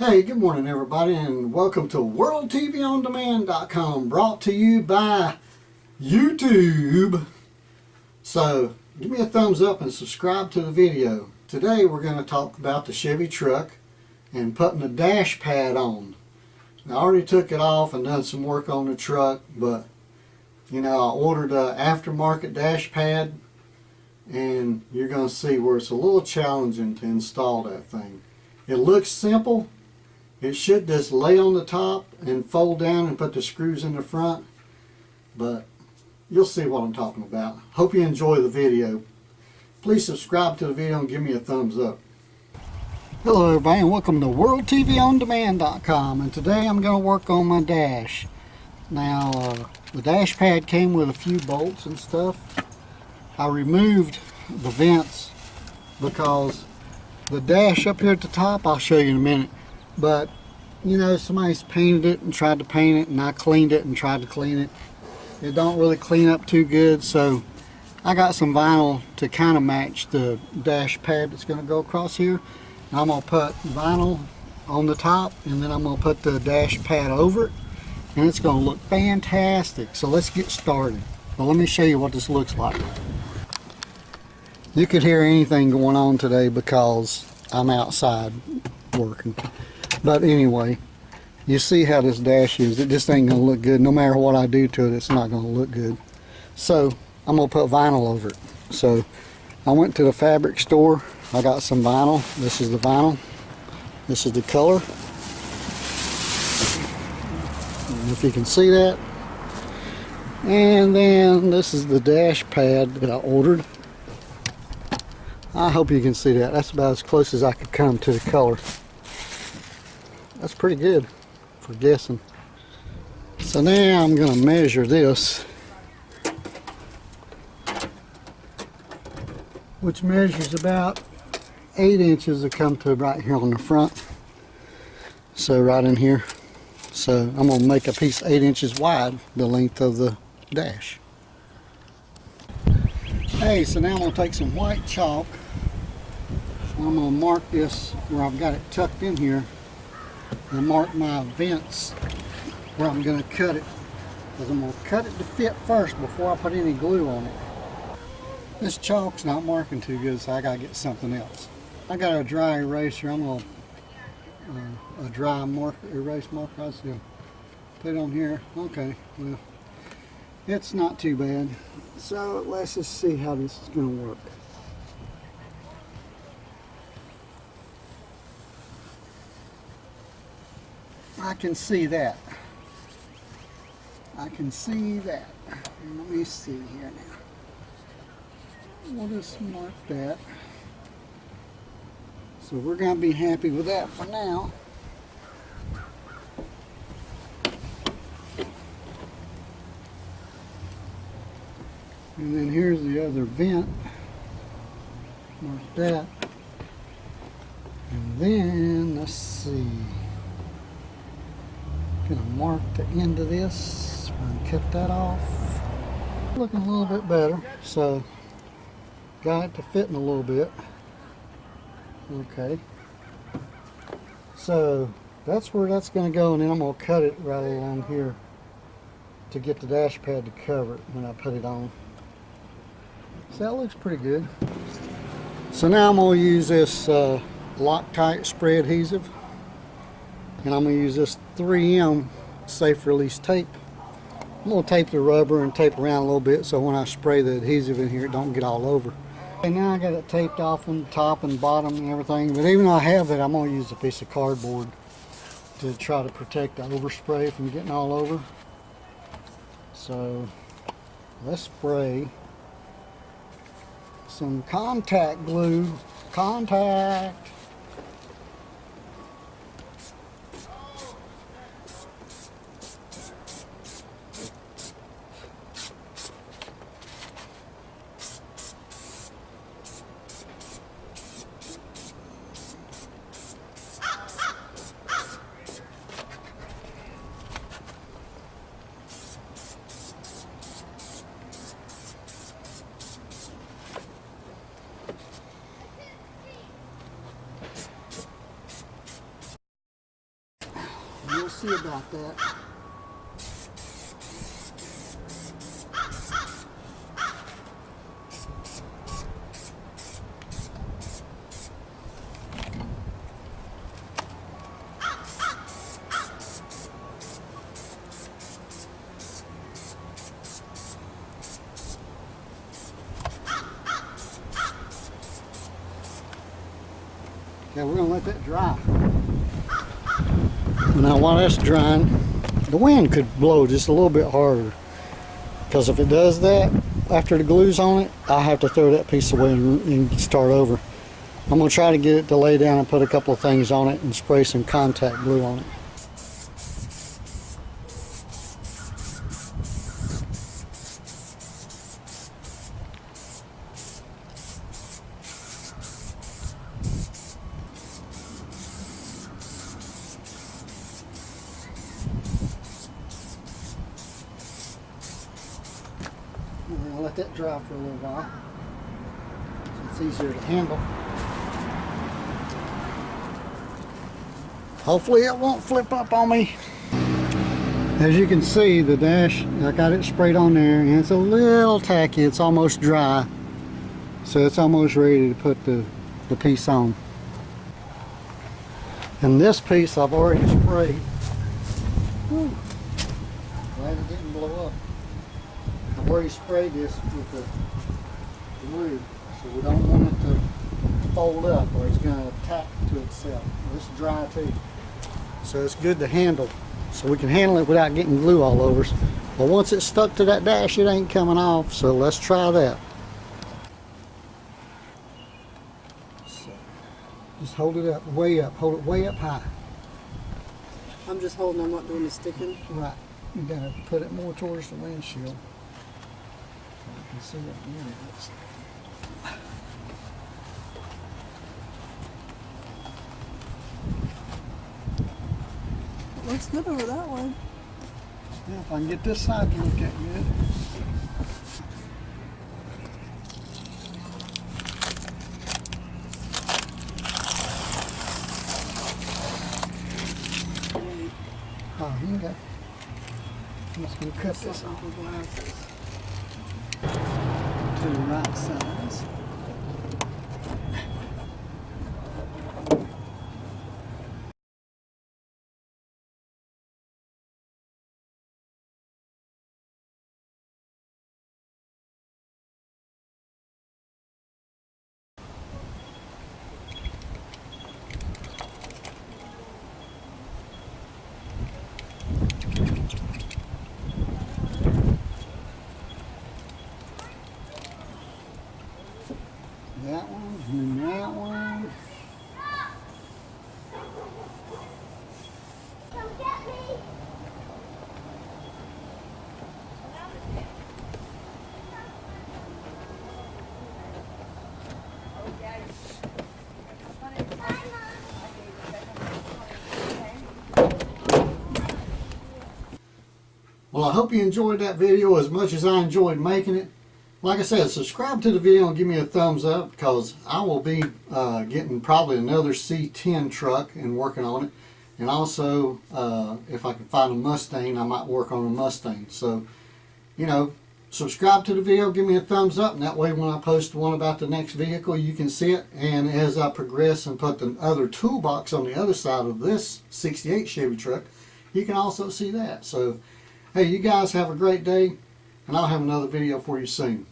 Hey, good morning everybody, and welcome to WorldTVOnDemand.com, brought to you by YouTube. So, give me a thumbs up and subscribe to the video. Today we're going to talk about the Chevy Truck and putting the dash pad on. I already took it off and done some work on the truck, but you know, I ordered an aftermarket dash pad, and you're going to see where it's a little challenging to install that thing. It looks simple. It should just lay on the top and fold down and put the screws in the front, but you'll see what I'm talking about. Hope you enjoy the video. Please subscribe to the video and give me a thumbs up. Hello everybody, and welcome to WorldTVOnDemand.com, and today I'm going to work on my dash. Now the dash pad came with a few bolts and stuff. I removed the vents because the dash up here at the top, I'll show you in a minute, but you know, somebody's painted it and tried to paint it, and I cleaned it and tried to clean it. It don't really clean up too good, so I got some vinyl to kind of match the dash pad that's going to go across here. And I'm going to put vinyl on the top, and then I'm going to put the dash pad over it, and it's going to look fantastic. So let's get started. Well, let me show you what this looks like. You could hear anything going on today because I'm outside working. But anyway, you see how this dash is. It just ain't going to look good. No matter what I do to it, it's not going to look good. So I'm going to put vinyl over it. So I went to the fabric store. I got some vinyl. This is the vinyl. This is the color. And if you can see that. And then this is the dash pad that I ordered. I hope you can see that. That's about as close as I could come to the color. That's pretty good for guessing. So now I'm going to measure this, which measures about 8 inches to come to right here on the front. So right in here. So I'm going to make a piece 8 inches wide, the length of the dash. Hey, so now I'm going to take some white chalk. I'm going to mark this where I've got it tucked in here, and mark my vents where I'm going to cut it, because I'm going to cut it to fit first before I put any glue on it. This chalk's not marking too good, so I got to get something else. I got a dry eraser. I'm going to a dry erase marker. I was going to put it on here. Okay, well, it's not too bad. So let's just see how this is going to work. I can see that. I can see that. Let me see here now. We'll just mark that. So we're going to be happy with that for now. And then here's the other vent. Mark that. And then let's see. Gonna mark the end of this and cut that off. Looking a little bit better, so got it to fit in a little bit. Okay, so that's where that's going to go, and then I'm going to cut it right along here to get the dash pad to cover it when I put it on. So that looks pretty good. So now I'm going to use this Loctite spray adhesive, and I'm going to use this 3M safe release tape. I'm going to tape the rubber and tape around a little bit so when I spray the adhesive in here it don't get all over. And now I got it taped off on the top and bottom and everything, but even though I have that, I'm going to use a piece of cardboard to try to protect the overspray from getting all over. So let's spray some contact glue. Contact! see about that. Okay, we're going to let that dry. Now while that's drying, the wind could blow just a little bit harder. Because if it does that, after the glue's on it, I have to throw that piece away and start over. I'm going to try to get it to lay down and put a couple of things on it and spray some contact glue on it. I'll let that dry for a little while so it's easier to handle. Hopefully it won't flip up on me. As you can see, the dash, I got it sprayed on there and it's a little tacky. It's almost dry, so it's almost ready to put the piece on. And this piece I've already sprayed. Whew. Glad it didn't blow up. I've already sprayed this with the glue, so we don't want it to fold up or it's going to tack to itself. It's dry too, so it's good to handle. So we can handle it without getting glue all over us. But once it's stuck to that dash, it ain't coming off, so let's try that. So just hold it up, hold it way up high. I'm just holding, I'm not doing the sticking. Right, you gotta put it more towards the windshield. So you can see what the end looks like. Looks good over that way. Yeah, if I can get this side to look at good. Oh, here you go. I'm just going to cut this off to the right size. That one, and that one. Come get me. Well, I hope you enjoyed that video as much as I enjoyed making it. Like I said, subscribe to the video and give me a thumbs up, because I will be getting probably another C10 truck and working on it. And also, if I can find a Mustang, I might work on a Mustang. So, you know, subscribe to the video, give me a thumbs up, and that way when I post one about the next vehicle, you can see it. And as I progress and put the other toolbox on the other side of this 68 Chevy truck, you can also see that. So, hey, you guys have a great day, and I'll have another video for you soon.